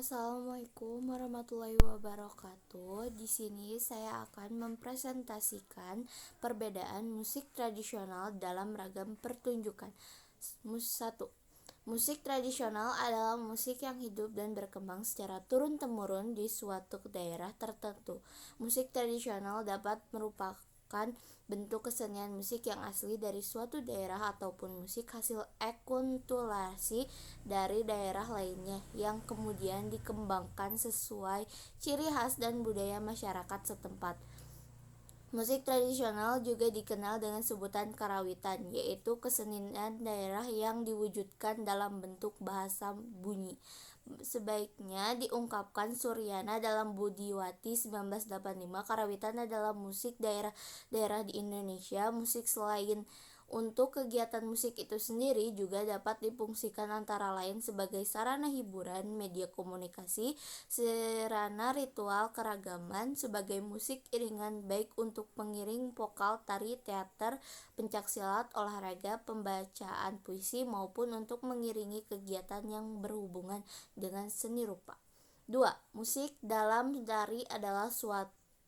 Assalamualaikum warahmatullahi wabarakatuh. Di sini saya akan mempresentasikan perbedaan musik tradisional dalam ragam pertunjukan. 1. Musik tradisional adalah musik yang hidup dan berkembang secara turun-temurun di suatu daerah tertentu. Musik tradisional dapat merupakan bentuk kesenian musik yang asli dari suatu daerah ataupun musik hasil akulturasi dari daerah lainnya yang kemudian dikembangkan sesuai ciri khas dan budaya masyarakat setempat. Musik tradisional juga dikenal dengan sebutan karawitan, yaitu kesenian daerah yang diwujudkan dalam bentuk bahasa bunyi. Sebaiknya diungkapkan Suryana dalam Budiwati 1985, karawitan adalah musik daerah di Indonesia. Musik selain untuk kegiatan musik itu sendiri juga dapat difungsikan antara lain sebagai sarana hiburan, media komunikasi, sarana ritual keragaman, sebagai musik iringan baik untuk pengiring vokal, tari, teater, pencaksilat, olahraga, pembacaan puisi maupun untuk mengiringi kegiatan yang berhubungan dengan seni rupa. 2. Musik dalam tari adalah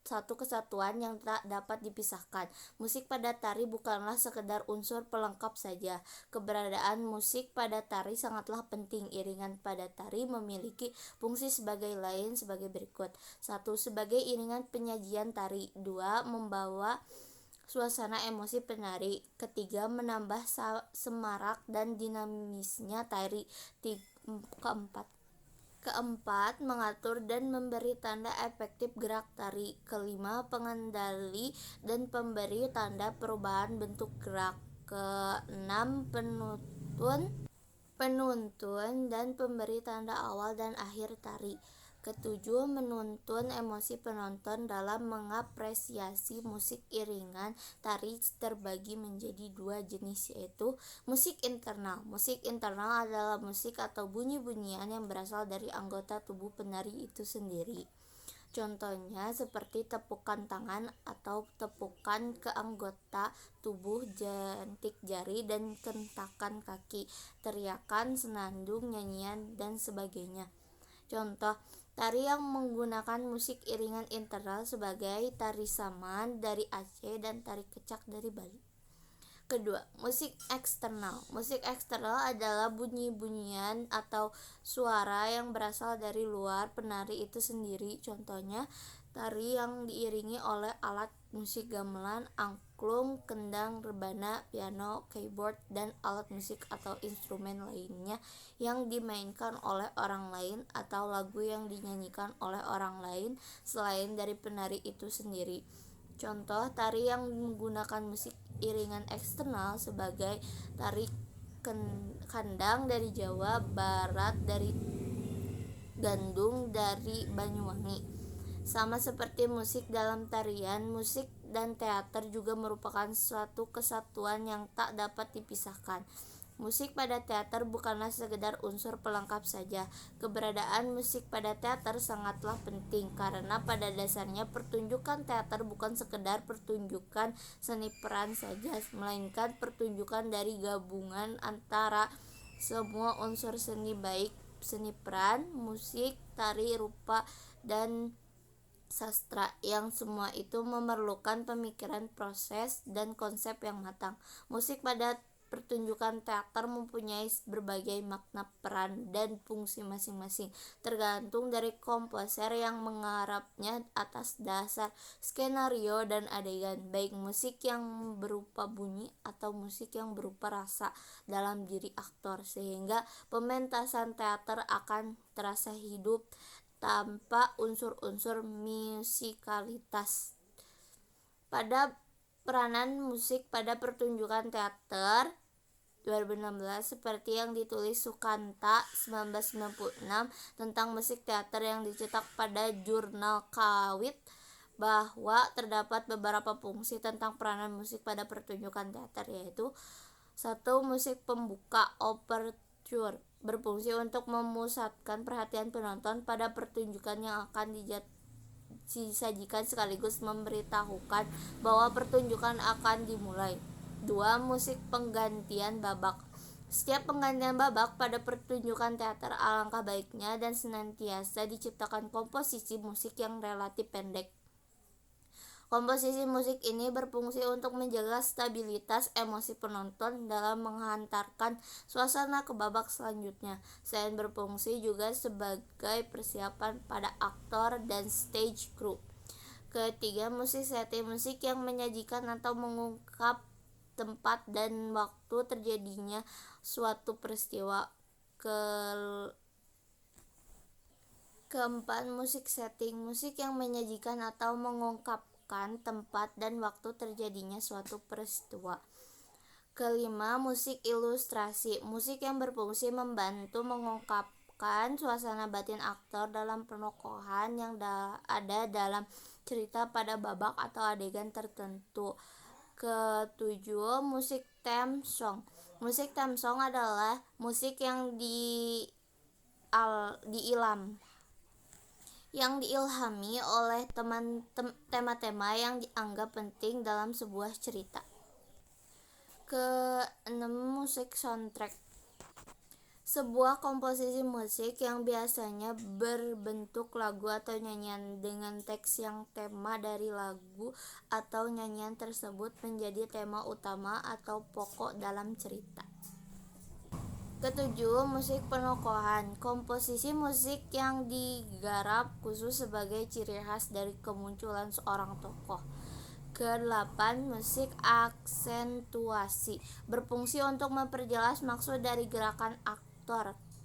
satu kesatuan yang tak dapat dipisahkan. Musik pada tari bukanlah sekedar unsur pelengkap saja. Keberadaan musik pada tari sangatlah penting. Iringan pada tari memiliki fungsi sebagai berikut. 1. Sebagai iringan penyajian tari. 2. Membawa suasana emosi penari. 3. Menambah semarak dan dinamisnya tari. Keempat, mengatur dan memberi tanda efektif gerak tari. 5. Pengendali dan pemberi tanda perubahan bentuk gerak. 6. Penuntun dan pemberi tanda awal dan akhir tari. 7. Menuntun emosi penonton dalam mengapresiasi musik. Iringan tari terbagi menjadi 2 jenis, yaitu musik internal. Musik internal adalah musik atau bunyi-bunyian yang berasal dari anggota tubuh penari itu sendiri. Contohnya seperti tepukan tangan atau tepukan ke anggota tubuh, jentik jari, dan hentakan kaki, teriakan, senandung, nyanyian, dan sebagainya. Contoh tari yang menggunakan musik iringan internal sebagai tari saman dari Aceh dan tari kecak dari Bali. Kedua, musik eksternal. Musik eksternal adalah bunyi-bunyian atau suara yang berasal dari luar penari itu sendiri. Contohnya, tari yang diiringi oleh alat musik gamelan, angklung, kendang, rebana, piano, keyboard, dan alat musik atau instrumen lainnya yang dimainkan oleh orang lain atau lagu yang dinyanyikan oleh orang lain selain dari penari itu sendiri. Contoh tari yang menggunakan musik iringan eksternal sebagai tari kandang dari Jawa Barat, dari gandung dari Banyuwangi. Sama seperti musik dalam tarian, musik dan teater juga merupakan suatu kesatuan yang tak dapat dipisahkan. Musik pada teater bukanlah sekedar unsur pelengkap saja. Keberadaan musik pada teater sangatlah penting karena pada dasarnya pertunjukan teater bukan sekedar pertunjukan seni peran saja, melainkan pertunjukan dari gabungan antara semua unsur seni, baik seni peran, musik, tari, rupa, dan sastra, yang semua itu memerlukan pemikiran, proses, dan konsep yang matang. Musik pada pertunjukan teater mempunyai berbagai makna, peran, dan fungsi masing-masing, tergantung dari komposer yang menggarapnya atas dasar skenario dan adegan, baik musik yang berupa bunyi atau musik yang berupa rasa dalam diri aktor, sehingga pementasan teater akan terasa hidup tanpa unsur-unsur musikalitas. Pada peranan musik pada pertunjukan teater 2016, seperti yang ditulis Sukanta 1996 tentang musik teater yang dicetak pada jurnal Kawit, bahwa terdapat beberapa fungsi tentang peranan musik pada pertunjukan teater, yaitu 1. Musik pembuka overture berfungsi untuk memusatkan perhatian penonton pada pertunjukan yang akan disajikan sekaligus memberitahukan bahwa pertunjukan akan dimulai. 2. Musik penggantian babak. Setiap penggantian babak pada pertunjukan teater alangkah baiknya dan senantiasa diciptakan komposisi musik yang relatif pendek. Komposisi musik ini berfungsi untuk menjaga stabilitas emosi penonton dalam menghantarkan suasana ke babak selanjutnya, selain berfungsi juga sebagai persiapan pada aktor dan stage crew. Ketiga, musik setting, musik yang menyajikan atau mengungkap tempat dan waktu terjadinya suatu peristiwa. Keempat, musik setting, musik yang menyajikan atau mengungkapkan tempat dan waktu terjadinya suatu peristiwa. Kelima, musik ilustrasi, musik yang berfungsi membantu mengungkapkan suasana batin aktor dalam penokohan yang ada dalam cerita pada babak atau adegan tertentu. Ketujuh, musik theme song. Musik theme song adalah musik yang diilhami oleh tema-tema yang dianggap penting dalam sebuah cerita. Keenam, musik soundtrack. Sebuah komposisi musik yang biasanya berbentuk lagu atau nyanyian dengan teks yang tema dari lagu atau nyanyian tersebut menjadi tema utama atau pokok dalam cerita. Ketujuh, musik penokohan. Komposisi musik yang digarap khusus sebagai ciri khas dari kemunculan seorang tokoh. Kedelapan, musik aksentuasi, berfungsi untuk memperjelas maksud dari gerakan aktor.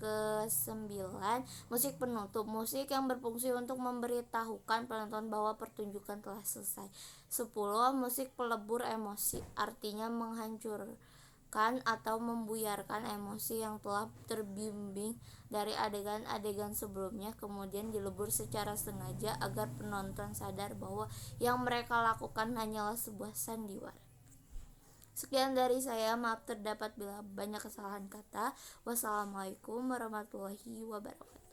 Kesembilan, musik penutup, musik yang berfungsi untuk memberitahukan penonton bahwa pertunjukan telah selesai. 10. Musik pelebur emosi, artinya menghancurkan atau membuyarkan emosi yang telah terbimbing dari adegan-adegan sebelumnya, kemudian dilebur secara sengaja agar penonton sadar bahwa yang mereka lakukan hanyalah sebuah sandiwara. Sekian dari saya, maaf terdapat bila banyak kesalahan kata. Wassalamualaikum warahmatullahi wabarakatuh.